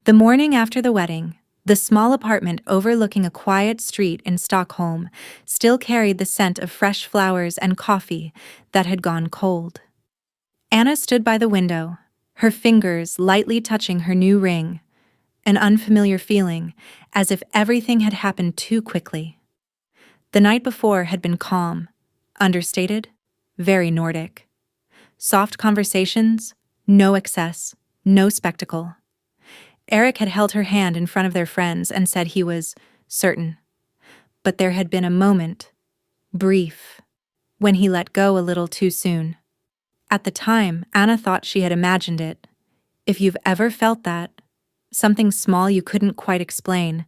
The morning after the wedding, the small apartment overlooking a quiet street in Stockholm still carried the scent of fresh flowers and coffee that had gone cold. Anna stood by the window, her fingers lightly touching her new ring, an unfamiliar feeling, as if everything had happened too quickly. The night before had been calm, understated, very Nordic. Soft conversations, no excess, no spectacle. Eric had held her hand in front of their friends and said he was certain. But there had been a moment, brief, when he let go a little too soon. At the time, Anna thought she had imagined it. If you've ever felt that, something small you couldn't quite explain,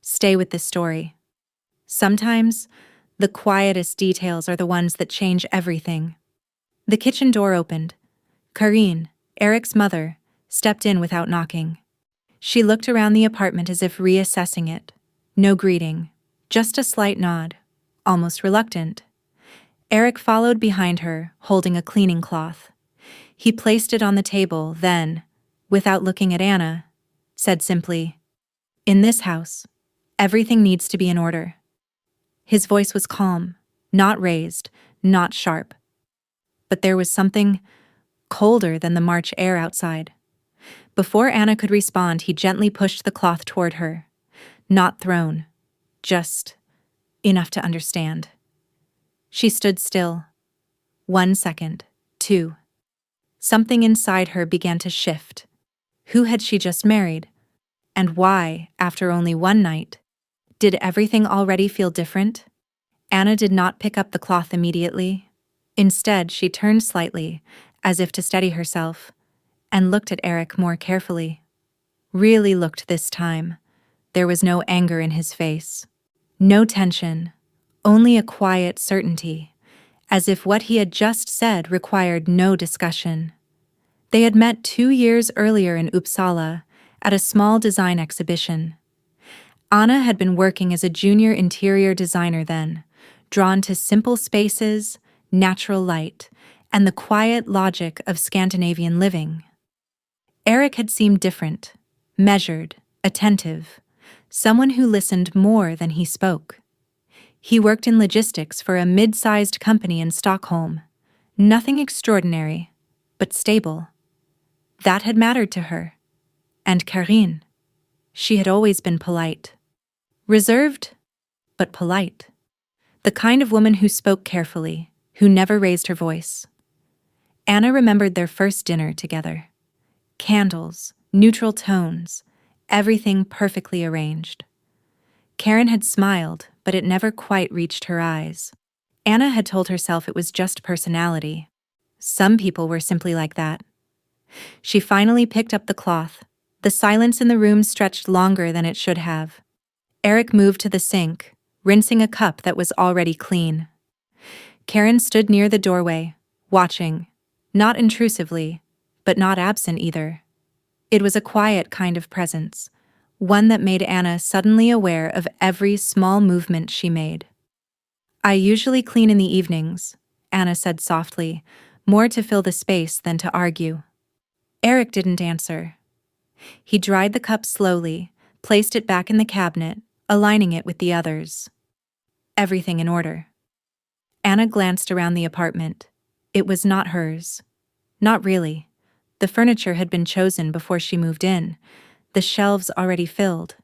stay with this story. Sometimes, the quietest details are the ones that change everything. The kitchen door opened. Karine, Eric's mother, stepped in without knocking. She looked around the apartment as if reassessing it. No greeting, just a slight nod, almost reluctant. Eric followed behind her, holding a cleaning cloth. He placed it on the table, then, without looking at Anna, said simply, "In this house, everything needs to be in order." His voice was calm, not raised, not sharp. But there was something colder than the March air outside. Before Anna could respond, he gently pushed the cloth toward her. Not thrown, just enough to understand. She stood still. 1 second, 2. Something inside her began to shift. Who had she just married? And why, after only one night, did everything already feel different? Anna did not pick up the cloth immediately. Instead, she turned slightly, as if to steady herself, and looked at Eric more carefully. Really looked this time. There was no anger in his face. No tension. Only a quiet certainty, as if what he had just said required no discussion. They had met 2 years earlier in Uppsala, at a small design exhibition. Anna had been working as a junior interior designer then, drawn to simple spaces, natural light, and the quiet logic of Scandinavian living. Eric had seemed different, measured, attentive, someone who listened more than he spoke. He worked in logistics for a mid-sized company in Stockholm. Nothing extraordinary, but stable. That had mattered to her. And Karine. She had always been polite. Reserved, but polite. The kind of woman who spoke carefully, who never raised her voice. Anna remembered their first dinner together. Candles, neutral tones, everything perfectly arranged. Karen had smiled, but it never quite reached her eyes. Anna had told herself it was just personality. Some people were simply like that. She finally picked up the cloth. The silence in the room stretched longer than it should have. Eric moved to the sink, rinsing a cup that was already clean. Karen stood near the doorway, watching, not intrusively, but not absent either. It was a quiet kind of presence, one that made Anna suddenly aware of every small movement she made. "I usually clean in the evenings," Anna said softly, more to fill the space than to argue. Eric didn't answer. He dried the cup slowly, placed it back in the cabinet, aligning it with the others. Everything in order. Anna glanced around the apartment. It was not hers. Not really. The furniture had been chosen before she moved in, the shelves already filled.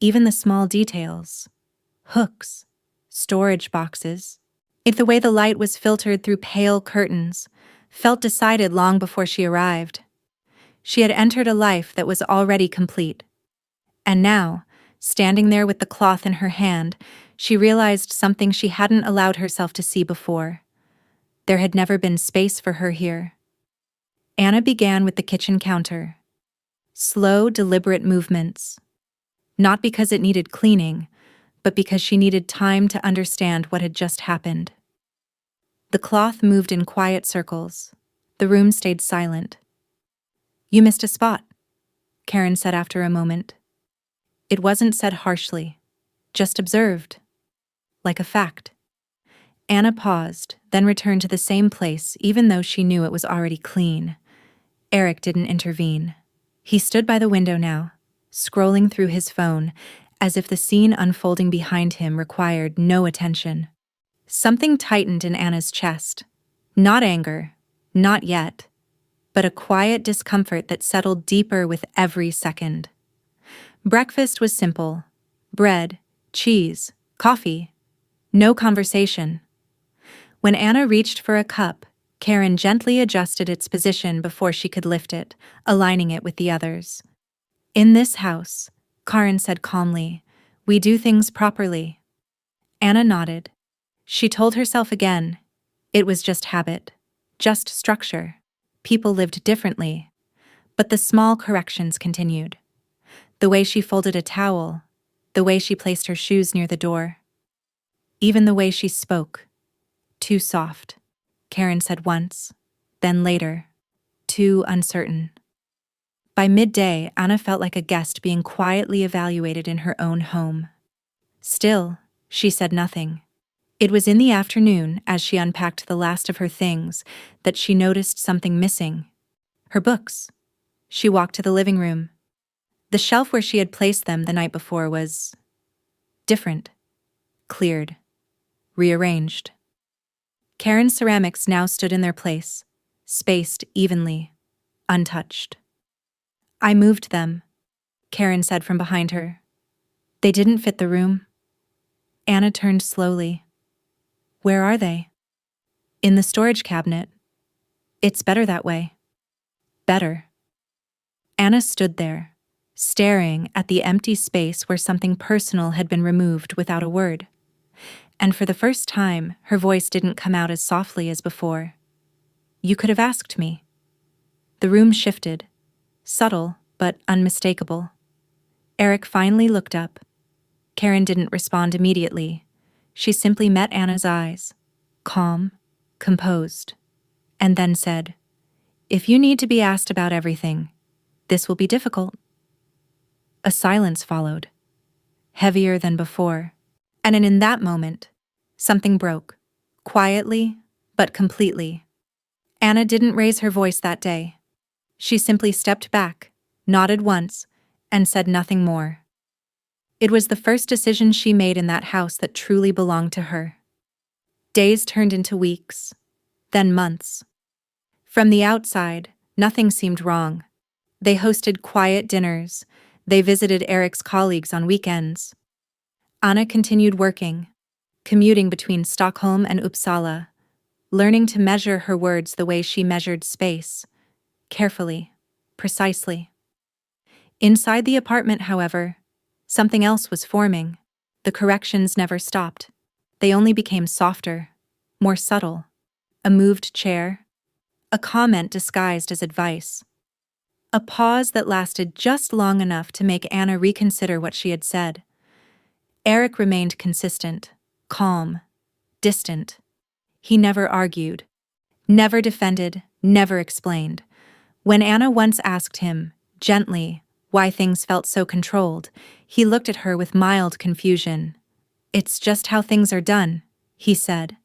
Even the small details. Hooks. Storage boxes. The way the light was filtered through pale curtains felt decided long before she arrived. She had entered a life that was already complete. And now, standing there with the cloth in her hand, she realized something she hadn't allowed herself to see before. There had never been space for her here. Anna began with the kitchen counter. Slow, deliberate movements. Not because it needed cleaning, but because she needed time to understand what had just happened. The cloth moved in quiet circles. The room stayed silent. "You missed a spot," Karen said after a moment. It wasn't said harshly, just observed, like a fact. Anna paused, then returned to the same place even though she knew it was already clean. Eric didn't intervene. He stood by the window now, scrolling through his phone, as if the scene unfolding behind him required no attention. Something tightened in Anna's chest. Not anger, not yet, but a quiet discomfort that settled deeper with every second. Breakfast was simple: bread, cheese, coffee. No conversation. When Anna reached for a cup, Karen gently adjusted its position before she could lift it, aligning it with the others. "In this house," Karen said calmly, "we do things properly." Anna nodded. She told herself again, it was just habit, just structure. People lived differently. But the small corrections continued. The way she folded a towel, the way she placed her shoes near the door. Even the way she spoke. "Too soft," Karen said once, then later, "Too uncertain." By midday, Anna felt like a guest being quietly evaluated in her own home. Still, she said nothing. It was in the afternoon, as she unpacked the last of her things, that she noticed something missing. Her books. She walked to the living room. The shelf where she had placed them the night before was different, cleared, rearranged. Karen's ceramics now stood in their place, spaced evenly, untouched. "I moved them," Karen said from behind her. "They didn't fit the room." Anna turned slowly. "Where are they?" "In the storage cabinet. It's better that way." "Better." Anna stood there, staring at the empty space where something personal had been removed without a word. And for the first time, her voice didn't come out as softly as before. "You could have asked me." The room shifted, subtle but unmistakable. Eric finally looked up. Karen didn't respond immediately. She simply met Anna's eyes, calm, composed, and then said, "If you need to be asked about everything, this will be difficult." A silence followed, heavier than before, and in that moment, something broke, quietly but completely. Anna didn't raise her voice that day. She simply stepped back, nodded once, and said nothing more. It was the first decision she made in that house that truly belonged to her. Days turned into weeks, then months. From the outside, nothing seemed wrong. They hosted quiet dinners. They visited Eric's colleagues on weekends. Anna continued working, commuting between Stockholm and Uppsala, learning to measure her words the way she measured space, carefully, precisely. Inside the apartment, however, something else was forming. The corrections never stopped. They only became softer, more subtle. A moved chair, a comment disguised as advice. A pause that lasted just long enough to make Anna reconsider what she had said. Eric remained consistent, calm, distant. He never argued, never defended, never explained. When Anna once asked him, gently, why things felt so controlled, he looked at her with mild confusion. "It's just how things are done," he said.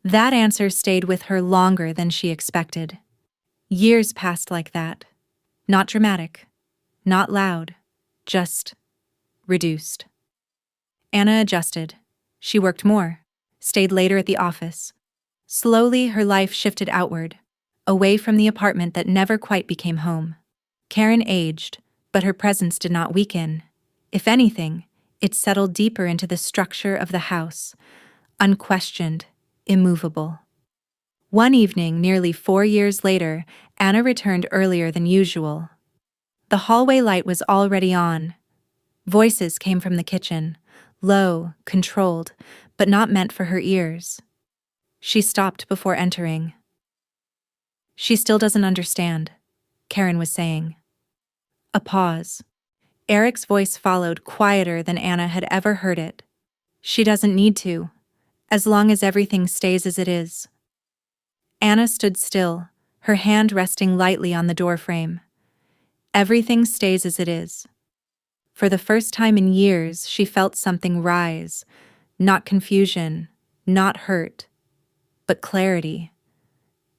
That answer stayed with her longer than she expected. Years passed like that. Not dramatic, not loud, just reduced. Anna adjusted. She worked more, stayed later at the office. Slowly, her life shifted outward, away from the apartment that never quite became home. Karen aged, but her presence did not weaken. If anything, it settled deeper into the structure of the house, unquestioned, immovable. One evening, nearly 4 years later, Anna returned earlier than usual. The hallway light was already on. Voices came from the kitchen, low, controlled, but not meant for her ears. She stopped before entering. "She still doesn't understand," Karen was saying. A pause. Eric's voice followed, quieter than Anna had ever heard it. "She doesn't need to, as long as everything stays as it is." Anna stood still, her hand resting lightly on the doorframe. Everything stays as it is. For the first time in years, she felt something rise, not confusion, not hurt, but clarity.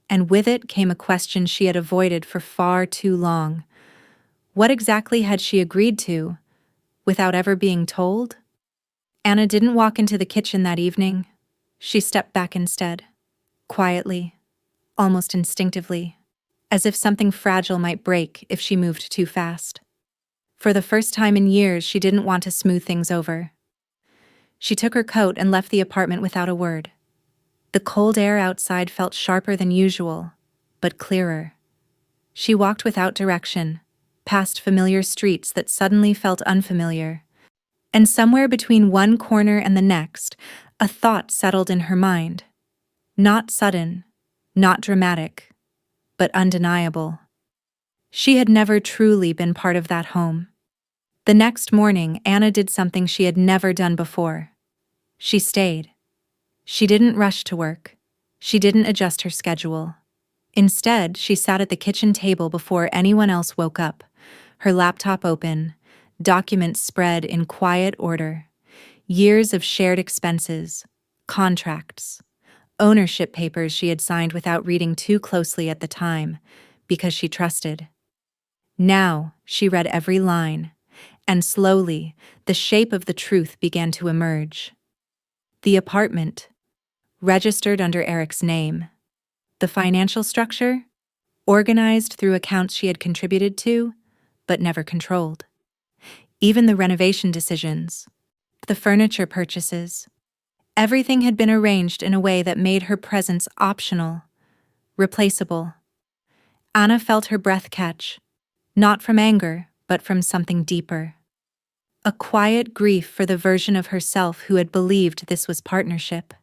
And with it came a question she had avoided for far too long. What exactly had she agreed to, without ever being told? Anna didn't walk into the kitchen that evening. She stepped back instead, quietly, almost instinctively, as if something fragile might break if she moved too fast. For the first time in years, she didn't want to smooth things over. She took her coat and left the apartment without a word. The cold air outside felt sharper than usual, but clearer. She walked without direction, past familiar streets that suddenly felt unfamiliar. And somewhere between one corner and the next, a thought settled in her mind. Not sudden, not dramatic, but undeniable. She had never truly been part of that home. The next morning, Anna did something she had never done before. She stayed. She didn't rush to work. She didn't adjust her schedule. Instead, she sat at the kitchen table before anyone else woke up, her laptop open, documents spread in quiet order. Years of shared expenses, contracts, ownership papers she had signed without reading too closely at the time, because she trusted. Now, she read every line, and slowly, the shape of the truth began to emerge. The apartment, registered under Eric's name. The financial structure, organized through accounts she had contributed to, but never controlled. Even the renovation decisions, the furniture purchases, everything had been arranged in a way that made her presence optional, replaceable. Anna felt her breath catch, not from anger, but from something deeper. A quiet grief for the version of herself who had believed this was partnership.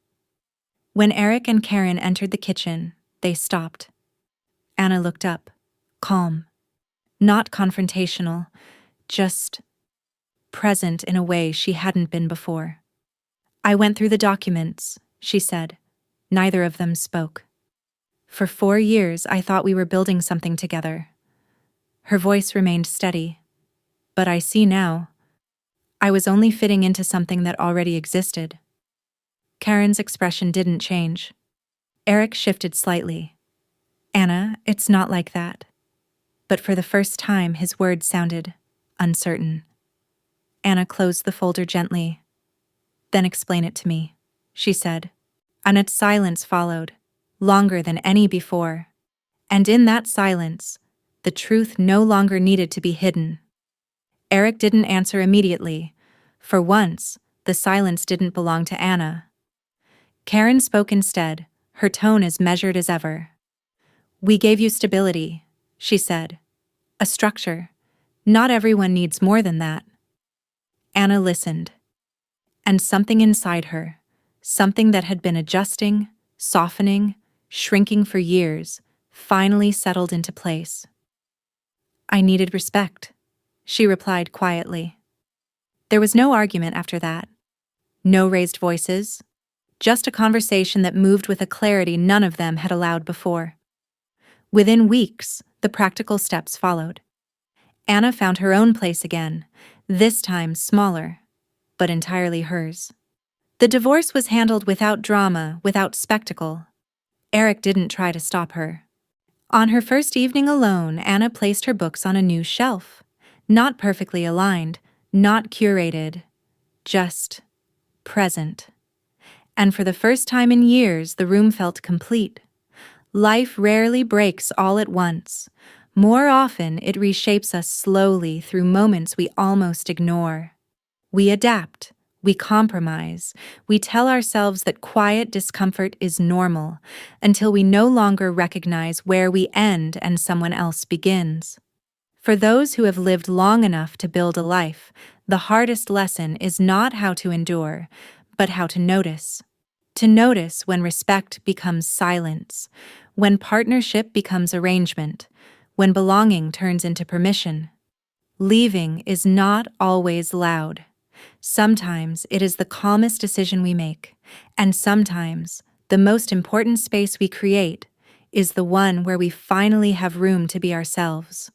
When Eric and Karen entered the kitchen, they stopped. Anna looked up, calm, not confrontational, just present in a way she hadn't been before. "I went through the documents," she said. Neither of them spoke. "For 4 years, I thought we were building something together." Her voice remained steady. "But I see now. I was only fitting into something that already existed." Karen's expression didn't change. Eric shifted slightly. "Anna, it's not like that." But for the first time, his words sounded uncertain. Anna closed the folder gently. "Then explain it to me," she said. Anna's silence followed, longer than any before. And in that silence, the truth no longer needed to be hidden. Eric didn't answer immediately. For once, the silence didn't belong to Anna. Karen spoke instead, her tone as measured as ever. "We gave you stability," she said. "A structure. Not everyone needs more than that." Anna listened. And something inside her, something that had been adjusting, softening, shrinking for years, finally settled into place. "I needed respect," she replied quietly. There was no argument after that. No raised voices. Just a conversation that moved with a clarity none of them had allowed before. Within weeks, the practical steps followed. Anna found her own place again, this time smaller, but entirely hers. The divorce was handled without drama, without spectacle. Eric didn't try to stop her. On her first evening alone, Anna placed her books on a new shelf. Not perfectly aligned, not curated, just present. And for the first time in years, the room felt complete. Life rarely breaks all at once. More often, it reshapes us slowly through moments we almost ignore. We adapt, we compromise, we tell ourselves that quiet discomfort is normal until we no longer recognize where we end and someone else begins. For those who have lived long enough to build a life, the hardest lesson is not how to endure, but how to notice. To notice when respect becomes silence, when partnership becomes arrangement, when belonging turns into permission. Leaving is not always loud. Sometimes it is the calmest decision we make, and sometimes the most important space we create is the one where we finally have room to be ourselves.